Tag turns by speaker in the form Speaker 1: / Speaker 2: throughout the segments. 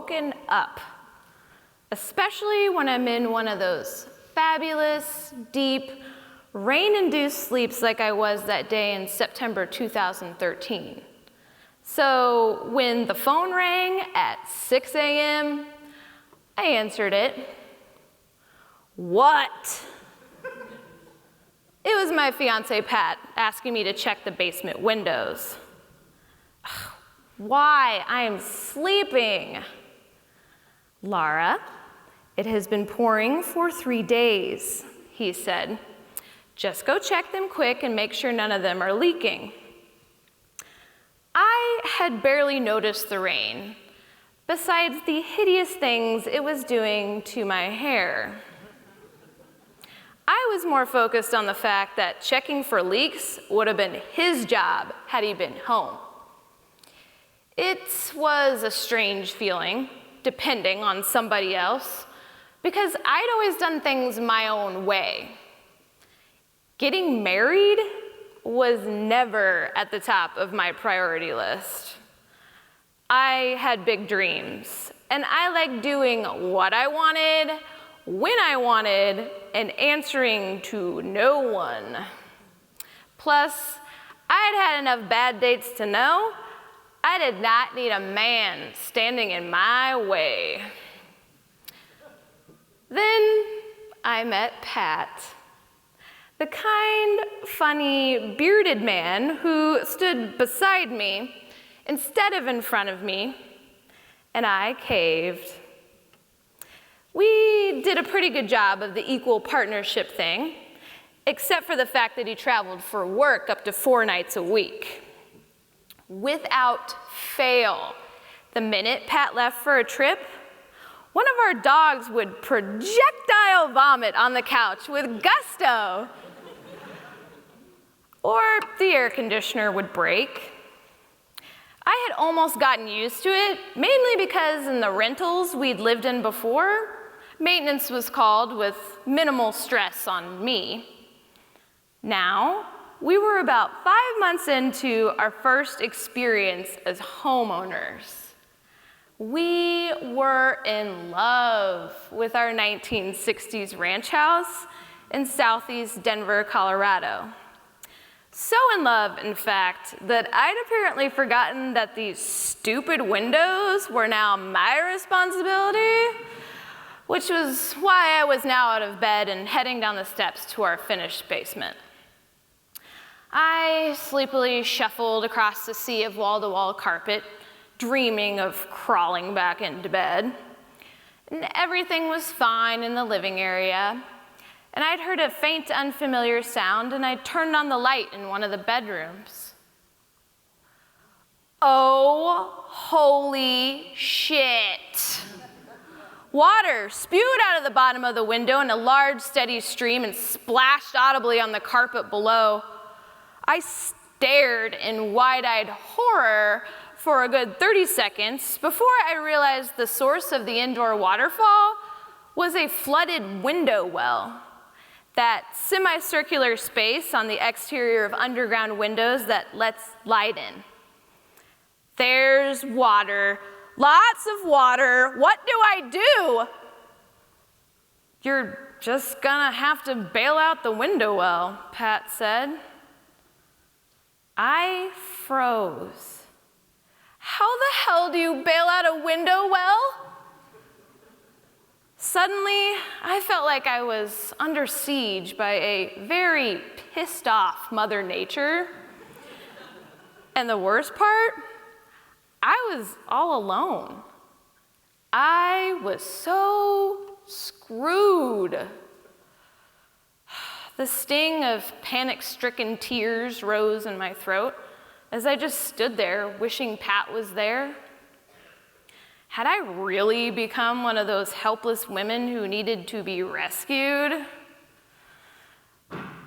Speaker 1: woken up, especially when I'm in one of those fabulous, deep, rain-induced sleeps like I was that day in September 2013. So when the phone rang at 6 a.m., I answered it. What? It was my fiance, Pat, asking me to check the basement windows. Why? I am sleeping. Lara, it has been pouring for 3 days, he said. Just go check them quick and make sure none of them are leaking. I had barely noticed the rain, besides the hideous things it was doing to my hair. I was more focused on the fact that checking for leaks would have been his job had he been home. It was a strange feeling, depending on somebody else, because I'd always done things my own way. Getting married was never at the top of my priority list. I had big dreams, and I liked doing what I wanted, when I wanted, and answering to no one. Plus, I'd had enough bad dates to know I did not need a man standing in my way. Then I met Pat, the kind, funny, bearded man who stood beside me instead of in front of me, and I caved. We did a pretty good job of the equal partnership thing, except for the fact that he traveled for work up to 4 nights a week. Without fail, the minute Pat left for a trip, one of our dogs would projectile vomit on the couch with gusto. Or the air conditioner would break. I had almost gotten used to it, mainly because in the rentals we'd lived in before, maintenance was called with minimal stress on me. Now, we were about 5 months into our first experience as homeowners. We were in love with our 1960s ranch house in southeast Denver, Colorado. So in love, in fact, that I'd apparently forgotten that these stupid windows were now my responsibility, which was why I was now out of bed and heading down the steps to our finished basement. I sleepily shuffled across the sea of wall-to-wall carpet, dreaming of crawling back into bed. And everything was fine in the living area. And I'd heard a faint, unfamiliar sound, and I turned on the light in one of the bedrooms. Oh, holy shit. Water spewed out of the bottom of the window in a large, steady stream and splashed audibly on the carpet below. I stared in wide-eyed horror for a good 30 seconds before I realized the source of the indoor waterfall was a flooded window well. That semicircular space on the exterior of underground windows that lets light in. There's water, lots of water. What do I do? You're just gonna have to bail out the window well, Pat said. I froze. How the hell do you bail out a window well? Suddenly, I felt like I was under siege by a very pissed off Mother Nature. And the worst part, I was all alone. I was so screwed. The sting of panic-stricken tears rose in my throat as I just stood there wishing Pat was there. Had I really become one of those helpless women who needed to be rescued?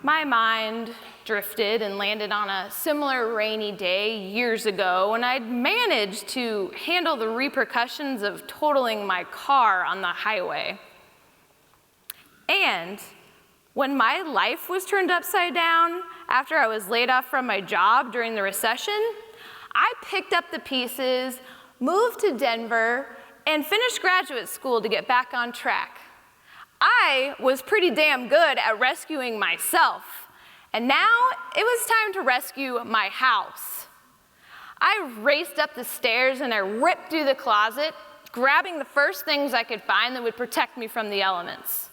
Speaker 1: My mind drifted and landed on a similar rainy day years ago when I'd managed to handle the repercussions of totaling my car on the highway. And when my life was turned upside down after I was laid off from my job during the recession, I picked up the pieces, moved to Denver, and finished graduate school to get back on track. I was pretty damn good at rescuing myself, and now it was time to rescue my house. I raced up the stairs and I ripped through the closet, grabbing the first things I could find that would protect me from the elements.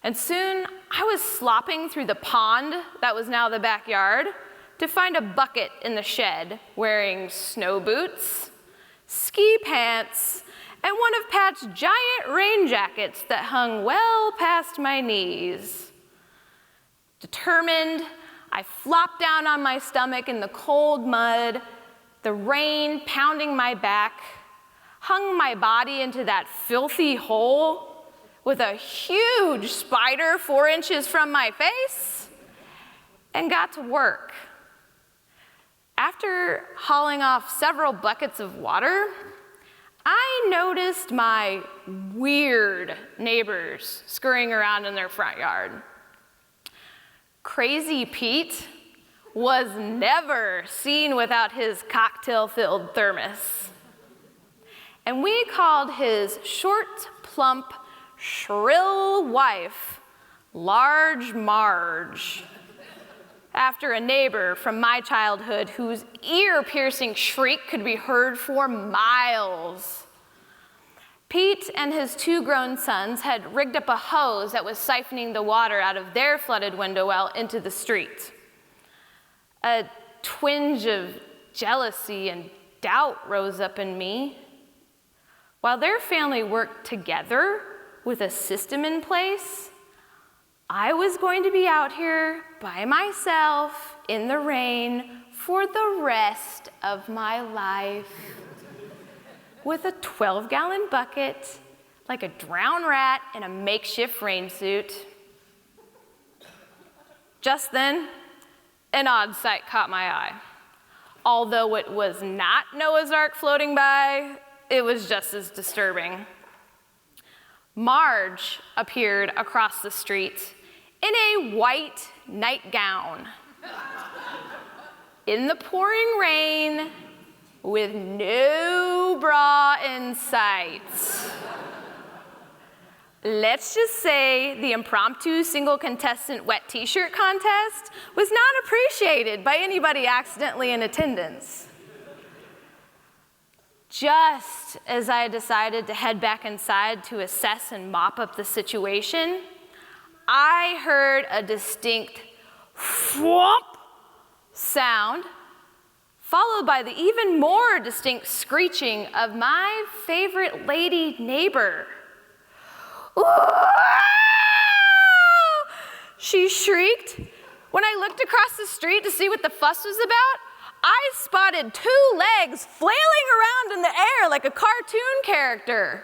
Speaker 1: And soon I was slopping through the pond that was now the backyard to find a bucket in the shed, wearing snow boots, ski pants, and one of Pat's giant rain jackets that hung well past my knees. Determined, I flopped down on my stomach in the cold mud, the rain pounding my back, hung my body into that filthy hole with a huge spider 4 inches from my face, and got to work. After hauling off several buckets of water, I noticed my weird neighbors scurrying around in their front yard. Crazy Pete was never seen without his cocktail-filled thermos. And we called his short, plump, shrill wife Large Marge, after a neighbor from my childhood whose ear-piercing shriek could be heard for miles. Pete and his 2 grown sons had rigged up a hose that was siphoning the water out of their flooded window well into the street. A twinge of jealousy and doubt rose up in me. While their family worked together with a system in place, I was going to be out here by myself in the rain for the rest of my life with a 12-gallon bucket, like a drowned rat in a makeshift rain suit. Just then, an odd sight caught my eye. Although it was not Noah's Ark floating by, it was just as disturbing. Marge appeared across the street in a white nightgown, in the pouring rain, with no bra in sight. Let's just say the impromptu single contestant wet t-shirt contest was not appreciated by anybody accidentally in attendance. Just as I decided to head back inside to assess and mop up the situation, I heard a distinct whomp sound, followed by the even more distinct screeching of my favorite lady neighbor. "Ooh!" she shrieked. When I looked across the street to see what the fuss was about, I spotted 2 legs flailing around in the air like a cartoon character.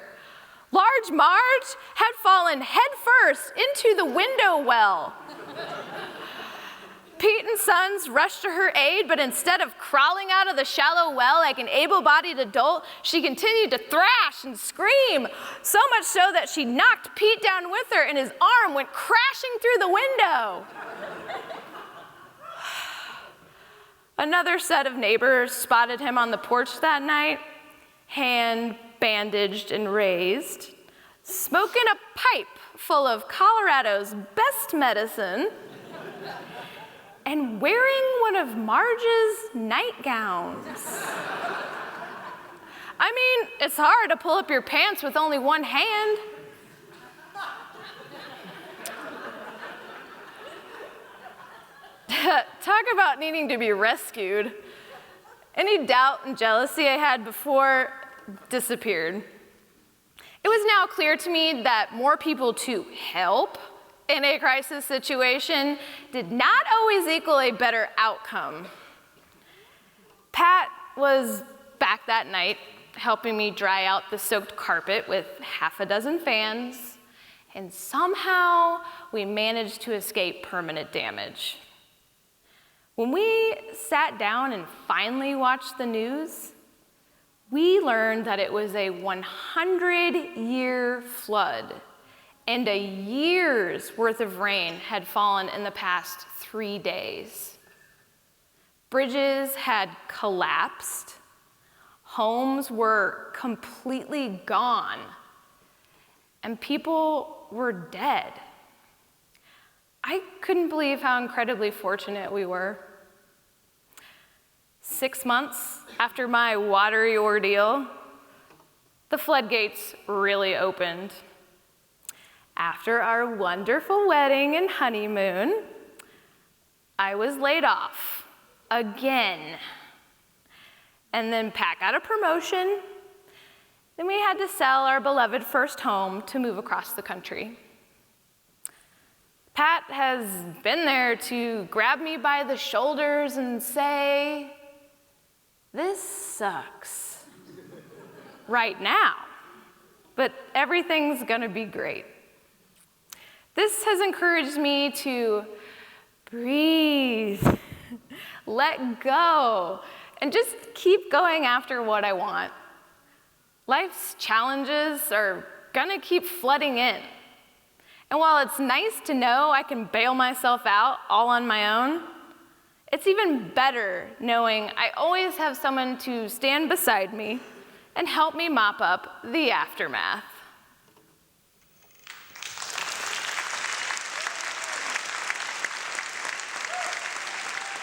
Speaker 1: Large Marge had fallen headfirst into the window well. Pete and Sons rushed to her aid, but instead of crawling out of the shallow well like an able-bodied adult, she continued to thrash and scream, so much so that she knocked Pete down with her and his arm went crashing through the window. Another set of neighbors spotted him on the porch that night, hand bandaged and raised, smoking a pipe full of Colorado's best medicine, and wearing one of Marge's nightgowns. I mean, it's hard to pull up your pants with only one hand. Talk about needing to be rescued. Any doubt and jealousy I had before disappeared. It was now clear to me that more people to help in a crisis situation did not always equal a better outcome. Pat was back that night, helping me dry out the soaked carpet with half a dozen fans, and somehow we managed to escape permanent damage. When we sat down and finally watched the news, we learned that it was a 100-year flood, and a year's worth of rain had fallen in the past 3 days. Bridges had collapsed, Homes were completely gone, and people were dead. I couldn't believe how incredibly fortunate we were. 6 months after my watery ordeal, the floodgates really opened. After our wonderful wedding and honeymoon, I was laid off again. And then Pat got a promotion. Then we had to sell our beloved first home to move across the country. Pat has been there to grab me by the shoulders and say, "This sucks right now, but everything's gonna be great." This has encouraged me to breathe, let go, and just keep going after what I want. Life's challenges are gonna keep flooding in. And while it's nice to know I can bail myself out all on my own, it's even better knowing I always have someone to stand beside me and help me mop up the aftermath.